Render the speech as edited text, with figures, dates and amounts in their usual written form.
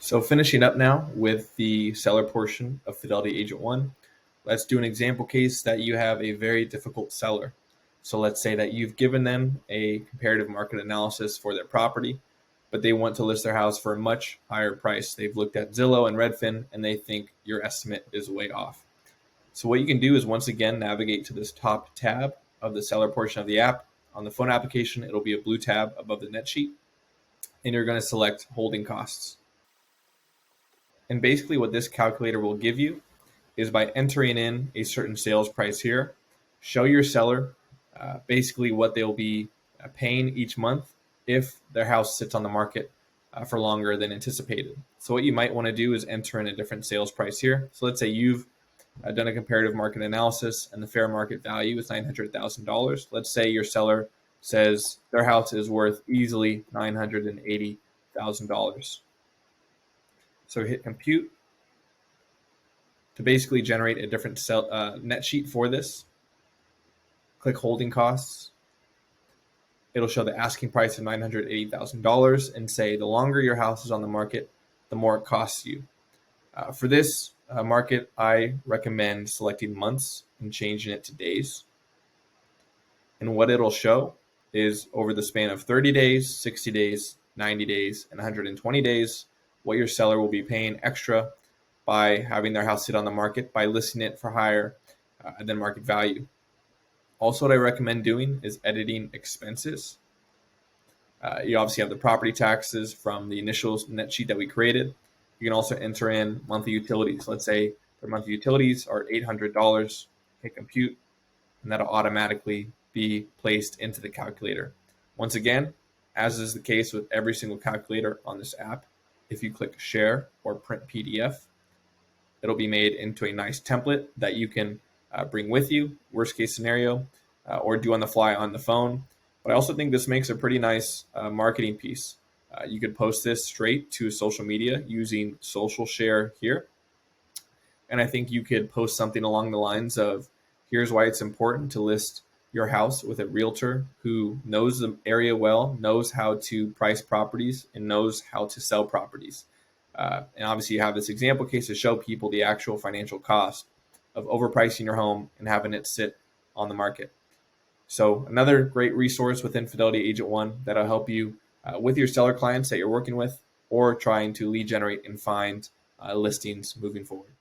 So finishing up now with the seller portion of Fidelity Agent 1, let's do an example case that you have a very difficult seller. So let's say that you've given them a comparative market analysis for their property, but they want to list their house for a much higher price. They've looked at Zillow and Redfin, and they think your estimate is way off. So what you can do is once again navigate to this top tab of the seller portion of the app. On the phone application, it'll be a blue tab above the net sheet, and you're going to select holding costs. And basically what this calculator will give you is by entering in a certain sales price here, show your seller basically what they'll be paying each month if their house sits on the market for longer than anticipated. So what you might want to do is enter in a different sales price here. So let's say you've done a comparative market analysis and the fair market value is $900,000. Let's say your seller says their house is worth easily $980,000. So hit compute to basically generate a different net sheet for this. Click holding costs. It'll show the asking price of $980,000 and say the longer your house is on the market, the more it costs you. For this market, I recommend selecting months and changing it to days. And what it'll show is over the span of 30 days, 60 days, 90 days, and 120 days, what your seller will be paying extra by having their house sit on the market by listing it for higher than market value. Also, what I recommend doing is editing expenses. You obviously have the property taxes from the initial net sheet that we created. You can also enter in monthly utilities. Let's say their monthly utilities are $800. Hit compute, and that'll automatically be placed into the calculator. Once again, as is the case with every single calculator on this app, if you click share or print PDF, it'll be made into a nice template that you can bring with you, worst case scenario, or do on the fly on the phone. But I also think this makes a pretty nice marketing piece. You could post this straight to social media using social share here. And I think you could post something along the lines of, here's why it's important to list your house with a realtor who knows the area well, knows how to price properties, and knows how to sell properties. And obviously you have this example case to show people the actual financial cost of overpricing your home and having it sit on the market. So another great resource within Fidelity Agent 1 that'll help you with your seller clients that you're working with or trying to lead generate and find listings moving forward.